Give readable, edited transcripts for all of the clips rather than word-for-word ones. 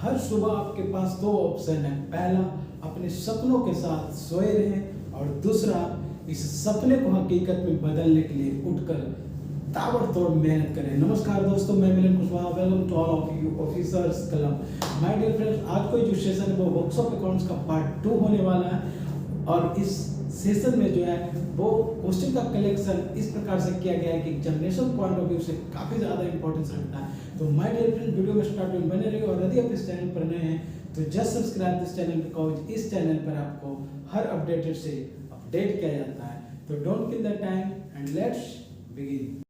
हर सुबह आपके पास दो ऑप्शन है। पहला, अपने सपनों के साथ सोए रहें और दूसरा, इस सपने को हकीकत में बदलने के लिए उठकर ताबड़तोड़ मेहनत करें। नमस्कार दोस्तों, मैं Milan Kushwaha. Welcome to all of you officers club. My dear friends, आज कोई जो सेशन है वो वर्कशॉप अकाउंट्स का पार्ट 2 होने वाला है और इस सेशन में जो है वो क्वेश्चन का कलेक्शन इस प्रकार से किया गया है कि एग्जामिनेशन पॉइंट ऑफ व्यू से काफ़ी ज़्यादा इंपॉर्टेंस रखता है। तो माय डियर फ्रेंड्स, वीडियो में स्टार्ट में बने रहिए और यदि आप इस चैनल पर नए हैं तो just subscribe this channel because इस चैनल पर आपको हर अपडेटेड से अपडेट किया जाता है। तो don't kill the time and let's begin.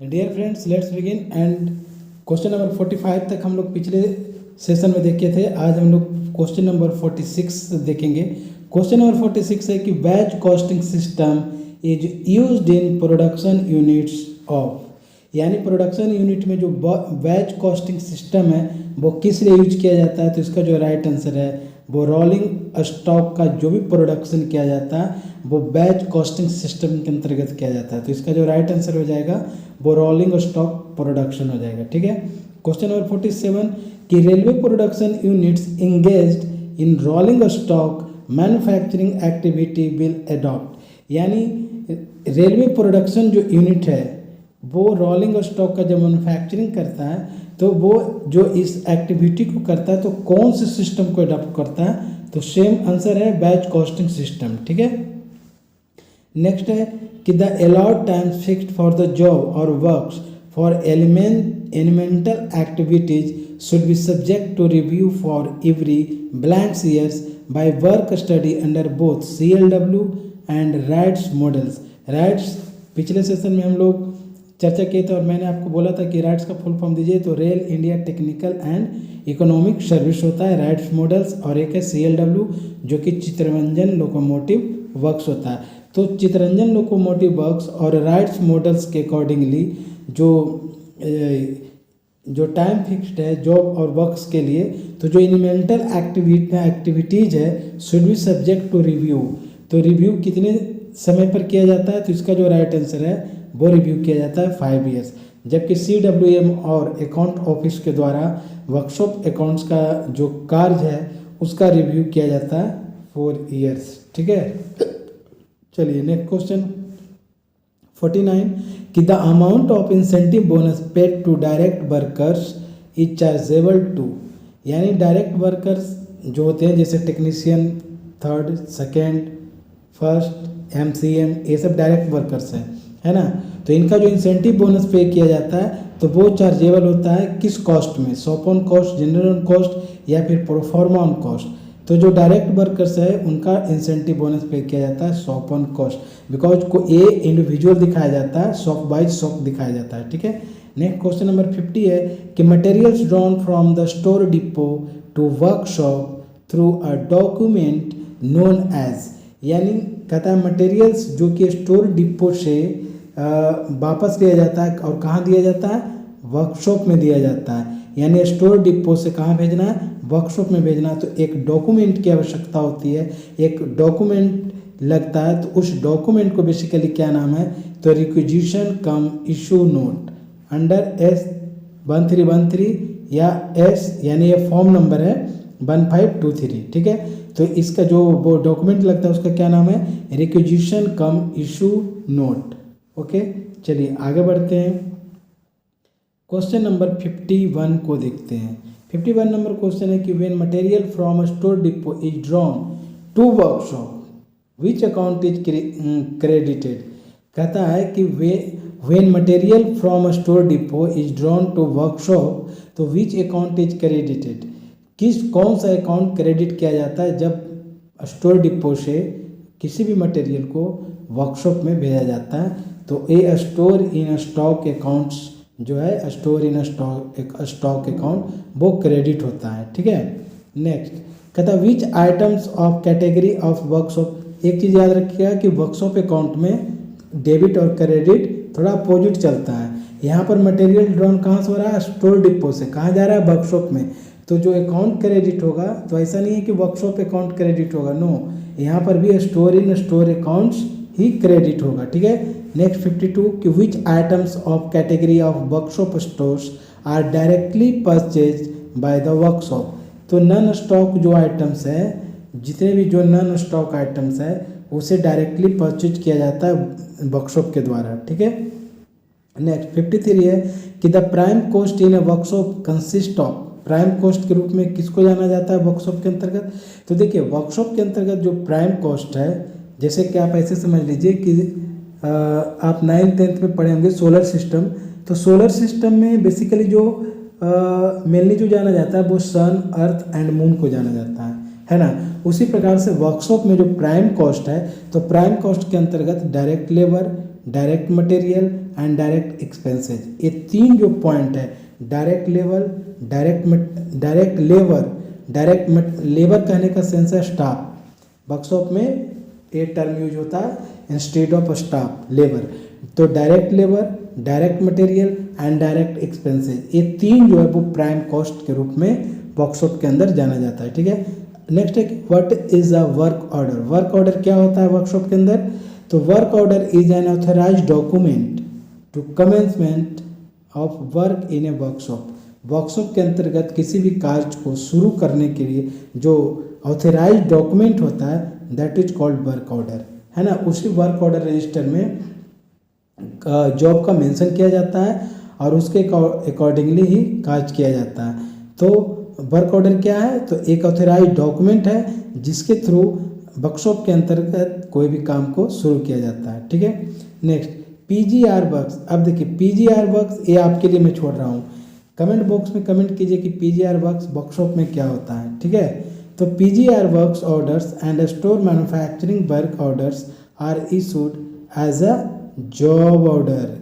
Dear friends, let's begin and question number 45 तक हम लोग पिछले सेशन में देखे थे। आज हम लोग क्वेश्चन नंबर 46 देखेंगे। क्वेश्चन नंबर 46 है कि batch costing system is used in production units of, यानी प्रोडक्शन यूनिट में जो बैच कॉस्टिंग सिस्टम है वो किस लिए यूज किया जाता है। तो इसका जो राइट आंसर है वो रोलिंग स्टॉक का जो भी प्रोडक्शन किया जाता है वो बैच कॉस्टिंग सिस्टम के अंतर्गत किया जाता है। तो इसका जो राइट आंसर हो जाएगा वो रोलिंग स्टॉक प्रोडक्शन हो जाएगा। ठीक है। क्वेश्चन नंबर 47 कि railway production units engaged in rolling stock manufacturing activity will adopt, यानी रेलवे प्रोडक्शन जो यूनिट है वो रोलिंग स्टॉक का जब मैन्युफैक्चरिंग करता है तो वो जो इस एक्टिविटी को करता है तो कौन से सिस्टम को अडॉप्ट करता है। तो सेम आंसर है बैच कॉस्टिंग सिस्टम। ठीक है। नेक्स्ट है कि the allowed time fixed for the job और works for elemental activities should be subject to review for every blank years by work study under both CLW and RITES models. RITES पिछले session में हम लोग चर्चा किए थे और मैंने आपको बोला था कि राइट्स का फुल फॉर्म दीजिए। तो rail India technical and economic service होता है राइट्स मॉडल्स, और एक है CLW जो कि चित्ररंजन लोकोमोटिव वर्क्स होता है। तो चित्ररंजन लोकोमोटिव वर्क्स और राइट्स मॉडल्स के अकॉर्डिंगली जो टाइम फिक्स्ड है जॉब और वर्क्स के लिए, तो जो एलिमेंटल एक्टिविटीज़ है should be subject to review. तो रिव्यू कितने समय पर किया जाता है। तो इसका जो राइट आंसर है वो रिव्यू किया जाता है 5 ईयर्स, जबकि CWM और अकाउंट ऑफिस के द्वारा वर्कशॉप अकाउंट्स का जो कार्य है उसका रिव्यू किया जाता है 4 ईयर्स। ठीक है। चलिए नेक्स्ट क्वेश्चन 49 कि the amount of incentive bonus paid to direct workers is chargeable to, यानी डायरेक्ट वर्कर्स जो होते हैं जैसे technician, third, second, first, MCM, ये सब डायरेक्ट वर्कर्स हैं, है ना। तो इनका जो इंसेंटिव बोनस पे किया जाता है तो वो चार्जेबल होता है किस कॉस्ट में, shop on cost, general on cost या फिर प्रोफॉर्मा ऑन कॉस्ट। तो जो डायरेक्ट वर्कर्स है उनका इंसेंटिव बोनस पे किया जाता है शॉप ऑन कॉस्ट, बिकॉज को ए इंडिविजुअल दिखाया जाता है, शॉप बाय शॉप दिखाया जाता है। ठीक है। नेक्स्ट क्वेश्चन नंबर 50 है कि materials drawn from the store depot to workshop through a document known as, यानी कहता है मटेरियल्स जो कि स्टोर डिपो से वापस लिया जाता है और कहाँ दिया जाता है, वर्कशॉप में दिया जाता है। यानी स्टोर डिपो से कहाँ भेजना है, वर्कशॉप में भेजना है। तो एक डॉक्यूमेंट की आवश्यकता होती है, एक डॉक्यूमेंट लगता है। तो उस डॉक्यूमेंट को बेसिकली क्या नाम है, तो रिक्विजिशन कम इशू नोट अंडर S1313 या S, यानी ये फॉर्म नंबर है 1523। ठीक है। तो इसका जो वो डॉक्यूमेंट लगता है उसका क्या नाम है, रिक्विजिशन कम इशू नोट। ओके। चलिए आगे बढ़ते हैं। क्वेश्चन नंबर 51 को देखते हैं। 51 नंबर क्वेश्चन है कि when material from a store depot is drawn to workshop which account is credited. कहता है कि when material from a store depot is drawn to workshop तो विच अकाउंट इज क्रेडिटेड, कौन सा अकाउंट क्रेडिट किया जाता है जब स्टोर डिपो से किसी भी मटेरियल को वर्कशॉप में भेजा जाता है। तो a store in stock accounts जो है, स्टोर इन स्टॉक अकाउंट वो क्रेडिट होता है। ठीक है। नेक्स्ट कहता है which items of category of workshop. एक चीज़ याद रखिएगा कि वर्कशॉप अकाउंट में डेबिट और क्रेडिट थोड़ा अपोजिट चलता है। यहाँ पर मटेरियल ड्रॉन कहाँ से हो रहा है, स्टोर डिपो से, कहाँ जा रहा है, वर्कशॉप में। तो जो अकाउंट क्रेडिट होगा, तो ऐसा नहीं है कि वर्कशॉप अकाउंट क्रेडिट होगा, नो, यहाँ पर भी स्टोर इन स्टोर अकाउंट्स ही क्रेडिट होगा। ठीक है, नेक्स्ट 52 कि which items of category of workshop stores are directly purchase by the workshop. तो नॉन स्टॉक जो आइटम्स है, जितने भी जो नॉन स्टॉक आइटम्स है उसे डायरेक्टली परचेज किया जाता है वर्कशॉप के द्वारा। ठीक है, नेक्स्ट 53 है कि the prime cost in a workshop consist of. Prime cost के रूप में किसको जाना जाता है वर्कशॉप के अंतर्गत? तो देखिए वर्कशॉप के अंतर्गत जो प्राइम कॉस्ट है, जैसे कि आप ऐसे समझ लीजिए कि आप 9th-10th में पढ़े होंगे सोलर सिस्टम। तो सोलर सिस्टम में बेसिकली जो मेनली जो जाना जाता है वो सन, अर्थ एंड मून को जाना जाता है ना। उसी प्रकार से वर्कशॉप में जो प्राइम कॉस्ट है, तो प्राइम कॉस्ट के अंतर्गत direct labour, direct material and direct expenses, ये 3 जो पॉइंट है, डायरेक्ट लेबर, डायरेक्ट लेबर कहने का सेंस है स्टाफ। वर्कशॉप में ये टर्म यूज होता है इंस्टेड ऑफ स्टाफ, लेबर। तो direct labour, direct material and direct expenses, ये 3 जो है वो प्राइम कॉस्ट के रूप में वर्कशॉप के अंदर जाना जाता है। ठीक है, नेक्स्ट है what is a work order. Work order क्या होता है वर्कशॉप के अंदर? तो work order is an authorised document to commencement of work in a workshop. Workshop के अंतर्गत किसी भी कार्य को शुरू करने के लिए जो ऑथराइज्ड डॉक्यूमेंट होता है that is called work order, है ना। उसी वर्क ऑर्डर रजिस्टर में जॉब का मेंशन किया जाता है और उसके अकॉर्डिंगली ही कार्य किया जाता है। तो वर्क ऑर्डर क्या है? तो एक ऑथराइज्ड डॉक्यूमेंट है जिसके थ्रू वर्कशॉप के अंतर्गत कोई भी काम को शुरू किया जाता है। ठीक है, नेक्स्ट पीजीआर वर्क्स। अब देखिए पीजीआर वर्क्स ये आपके लिए मैं छोड़ रहा हूँ, कमेंट बॉक्स में कमेंट कीजिए कि पीजीआर वर्क्स वर्कशॉप में क्या होता है। ठीक है, तो PGR works orders and store manufacturing work orders are issued as a job order.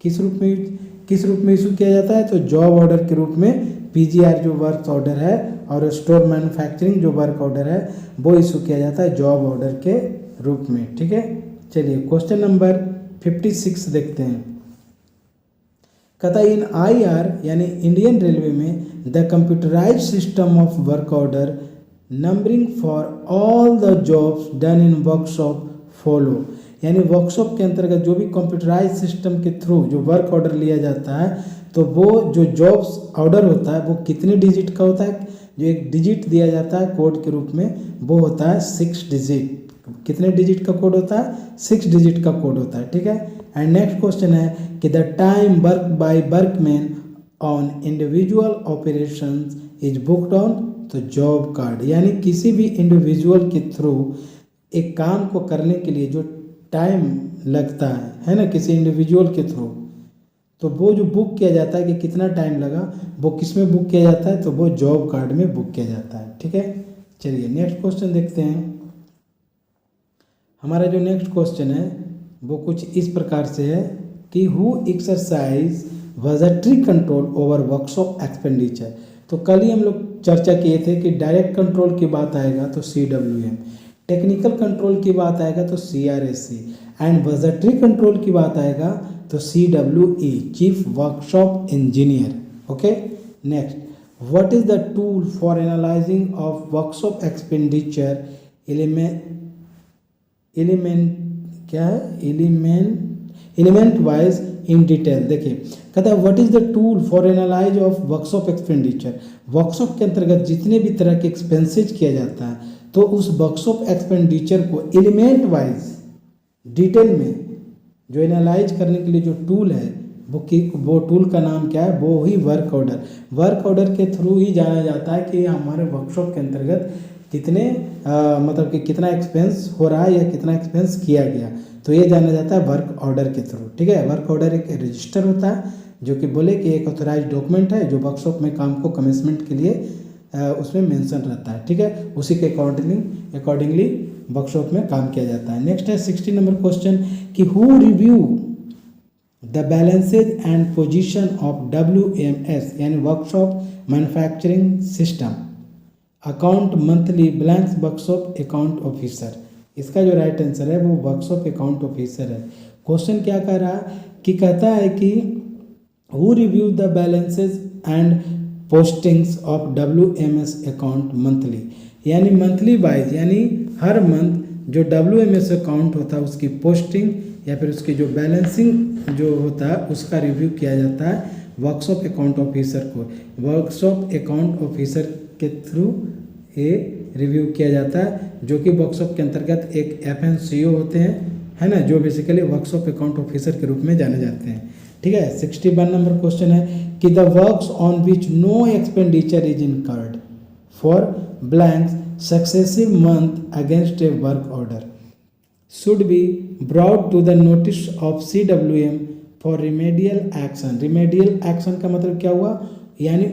किस रूप में इशू किया जाता है? तो जॉब ऑर्डर के रूप में पीजीआर जो वर्क ऑर्डर है और स्टोर मैन्युफैक्चरिंग जो वर्क ऑर्डर है वो इशू किया जाता है जॉब ऑर्डर के रूप में। ठीक है, चलिए क्वेश्चन नंबर 56 देखते हैं। कहता है इन IR यानी इंडियन रेलवे में the computerise system of work order numbering for all the jobs done in workshop follow. यानी वर्कशॉप के अंतर्गत जो भी कंप्यूटराइज सिस्टम के थ्रू जो वर्क ऑर्डर लिया जाता है तो वो जो जॉब्स ऑर्डर होता है वो कितने डिजिट का होता है? जो एक डिजिट दिया जाता है कोड के रूप में वो होता है 6 डिजिट। कितने डिजिट का कोड होता है? 6 डिजिट का कोड होता है। ठीक है, एंड नेक्स्ट क्वेश्चन है कि the time work by workman on individual operations is booked on तो जॉब कार्ड। यानी किसी भी इंडिविजुअल के थ्रू एक काम को करने के लिए जो टाइम लगता है ना, किसी इंडिविजुअल के थ्रू, तो वो जो बुक किया जाता है कि कितना टाइम लगा वो किस में बुक किया जाता है? तो वो जॉब कार्ड में बुक किया जाता है। ठीक है, चलिए नेक्स्ट क्वेश्चन देखते हैं। हमारा जो नेक्स्ट क्वेश्चन है वो कुछ इस प्रकार से है कि who exercise budgetary control over workshop expenditure. तो कल ही हम लोग चर्चा किए थे कि डायरेक्ट कंट्रोल की बात आएगा तो CWM, टेक्निकल कंट्रोल की बात आएगा तो CRSC एंड बजटरी कंट्रोल की बात आएगा तो CWE, chief workshop engineer. Okay, next what is the tool for analysing of workshop expenditure element wise in detail. देखिए कहता है what is the tool for analyse of workshop expenditure. Workshop के अंतर्गत जितने भी तरह के एक्सपेंसेज किया जाता है तो उस वर्कशॉप एक्सपेंडिचर को एलिमेंट वाइज डिटेल में जो एनालाइज करने के लिए जो टूल है वो टूल का नाम क्या है? वो ही वर्क ऑर्डर के थ्रू ही जाना जाता है कि हमारे वर्कशॉप के अंतर्गत कितने मतलब कि कितना एक्सपेंस हो रहा है या कितना एक्सपेंस किया गया, तो ये जाना जाता है वर्क ऑर्डर के थ्रू। ठीक है, वर्क ऑर्डर एक रजिस्टर होता है जो कि बोले कि एक ऑथराइज डॉक्यूमेंट है जो वर्कशॉप में काम को कमेंसमेंट के लिए उसमें मेंशन रहता है। ठीक है, उसी के अकॉर्डिंगली वर्कशॉप में काम किया जाता है। नेक्स्ट है 60 नंबर क्वेश्चन कि who review the balances and position of WMS यानी workshop manufacturing system account monthly blanks workshop account officer. इसका जो राइट आंसर है वो वर्कशॉप अकाउंट ऑफिसर है। क्वेश्चन क्या कह रहा है कि कहता है कि who review the balances and postings of WMS account monthly, यानी मंथली वाइज यानी हर मंथ जो WMS अकाउंट होता है उसकी पोस्टिंग या फिर उसकी जो बैलेंसिंग जो होता है उसका रिव्यू किया जाता है वर्कशॉप अकाउंट ऑफिसर को। वर्कशॉप अकाउंट ऑफिसर के थ्रू ये रिव्यू किया जाता है, जो कि वर्कशॉप के अंतर्गत एक FNCO होते हैं, है ना, जो बेसिकली वर्कशॉप अकाउंट ऑफिसर के रूप में जाने जाते हैं। ठीक है। 61 नंबर क्वेश्चन है कि the works on which no expenditure is incurred for blanks successive month against a work order should be brought to the notice of CWM for remedial action. Remedial action का मतलब क्या हुआ, यानी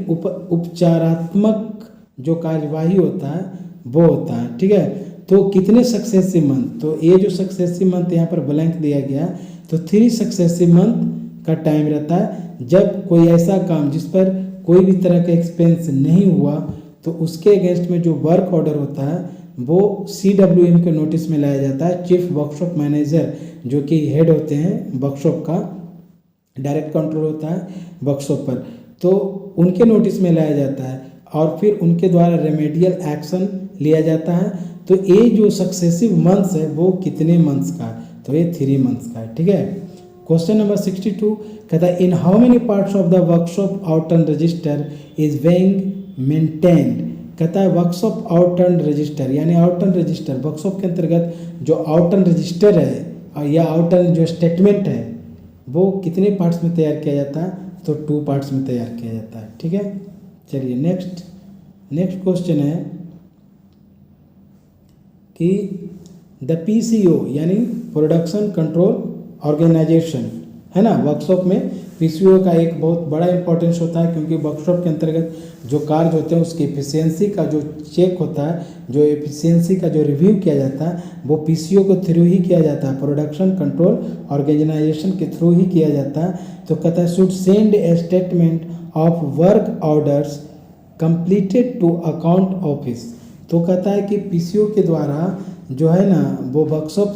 उपचारात्मक जो कार्यवाही होता है वो होता है। ठीक है। तो कितने सक्सेसिव मंथ, तो ये जो सक्सेसिव मंथ यहाँ पर ब्लैंक दिया गया, तो 3 सक्सेसिव मंथ का टाइम रहता है जब कोई ऐसा काम जिस पर कोई भी तरह का एक्सपेंस नहीं हुआ तो उसके अगेंस्ट में जो वर्क ऑर्डर होता है वो CWM के नोटिस में लाया जाता है। चीफ वर्कशॉप मैनेजर जो कि हेड होते हैं वर्कशॉप का, डायरेक्ट कंट्रोल होता है वर्कशॉप पर, तो उनके नोटिस में लाया जाता है और फिर उनके द्वारा रेमेडियल एक्शन लिया जाता है। तो ये जो सक्सेसिव मंथ्स है वो कितने मंथ्स का है, तो ये 3 मंथ्स का है। ठीक है। क्वेश्चन नंबर 62 कहता है in how many parts of the workshop outturn register is being maintained. कहता है वर्कशॉप आउटर्न रजिस्टर, यानी आउटर्न रजिस्टर वर्कशॉप के अंतर्गत जो आउटर्न रजिस्टर है या आउटर्न जो स्टेटमेंट है वो कितने पार्ट्स में तैयार किया जाता है, तो 2 पार्ट्स में तैयार किया जाता है। ठीक है। चलिए नेक्स्ट क्वेश्चन है कि द PCO यानी प्रोडक्शन कंट्रोल ऑर्गेनाइजेशन, है ना, वर्कशॉप में PCO का एक बहुत बड़ा इंपॉर्टेंस होता है, क्योंकि वर्कशॉप के अंतर्गत जो कार्य होते हैं उसकी एफिशिएंसी का जो चेक होता है, जो एफिशिएंसी का जो रिव्यू किया जाता है वो PCO के थ्रू ही किया जाता है, प्रोडक्शन कंट्रोल ऑर्गेनाइजेशन के थ्रू ही किया जाता है। तो कहता है should send a statement of work orders completed to account office. तो कहता है कि PCO के द्वारा जो है ना वो workshop,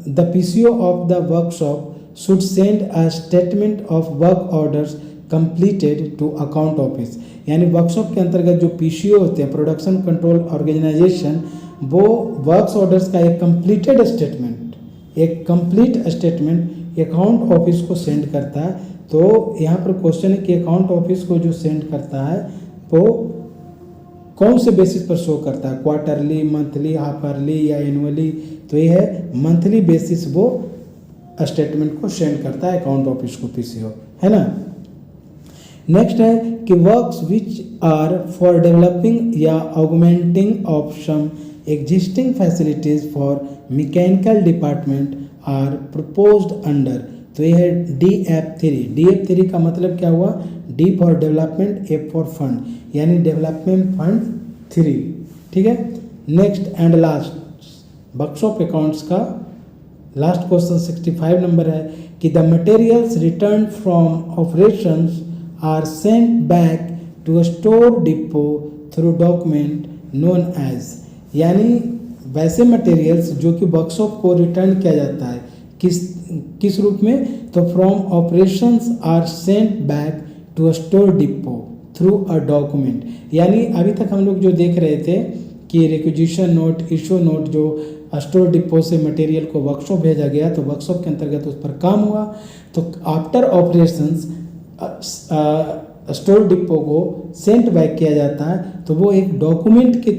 the PCO of the workshop should send a statement of work orders completed to account office. यानी वर्कशॉप के अंतर्गत जो PCO होते हैं प्रोडक्शन कंट्रोल ऑर्गेनाइजेशन, वो वर्क्स ऑर्डर्स का एक कंप्लीटेड स्टेटमेंट, एक कंप्लीट स्टेटमेंट अकाउंट ऑफिस को सेंड करता है। तो यहाँ पर क्वेश्चन है कि अकाउंट ऑफिस को जो सेंड करता है वो कौन से बेसिस पर शो करता है, क्वार्टरली, मंथली, हाफरली या एनुअली। तो ये है मंथली बेसिस वो स्टेटमेंट को सेंड करता है अकाउंट ऑफिस को PCO, है ना। नेक्स्ट है कि works which are for developing या augmenting of some existing facilities for mechanical department are proposed under. तो ये है DF3। DF3 का मतलब क्या हुआ, D for development, F for fund, यानी डेवलपमेंट फंड 3। ठीक है। Next and last workshop accounts का लास्ट क्वेश्चन 65 नंबर है कि the materials return from operations are sent back to a store depot through document known as. यानी वैसे materials जो कि वर्कशॉप को रिटर्न किया जाता है किस रूप में, तो from operations are sent back to a store depot through a document. यानी अभी तक हम लोग जो देख रहे थे कि रिक्विजिशन नोट, इशू नोट, जो स्टोर डिपो से मटेरियल को वर्कशॉप भेजा गया तो वर्कशॉप के अंतर्गत उस पर काम हुआ, तो आफ्टर ऑपरेशंस स्टोर डिपो को सेंट बैक किया जाता है, तो वो एक डॉक्यूमेंट के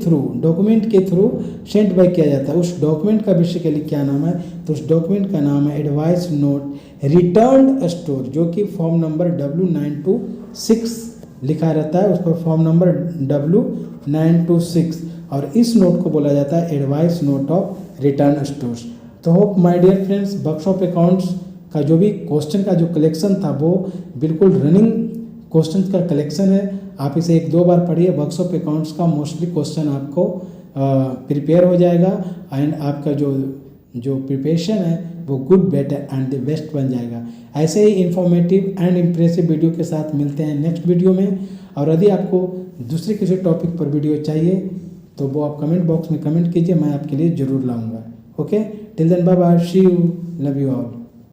थ्रू सेंट बैक किया जाता है। उस डॉक्यूमेंट का बेसिकली क्या नाम है, तो उस डॉक्यूमेंट का नाम है एडवाइस नोट रिटर्न स्टोर, जो कि फॉर्म नंबर W926 लिखा रहता है, उस पर फॉर्म नंबर W926, और इस नोट को बोला जाता है advice note of return stores. तो hope my dear friends, workshop accounts का जो भी क्वेश्चन का जो कलेक्शन था वो बिल्कुल रनिंग क्वेश्चन का कलेक्शन है। आप इसे 1-2 बार पढ़िए, वर्कशॉप अकाउंट्स का मोस्टली क्वेश्चन आपको प्रिपेयर हो जाएगा एंड आपका जो प्रिपरेशन है वो good, better and the best बन जाएगा। ऐसे ही इंफॉर्मेटिव एंड इम्प्रेसिव वीडियो के साथ मिलते हैं नेक्स्ट वीडियो में। और यदि आपको दूसरे किसी टॉपिक पर वीडियो चाहिए तो वो आप कमेंट बॉक्स में कमेंट कीजिए, मैं आपके लिए ज़रूर लाऊंगा। Okay, till then bye bye, see you, love you all.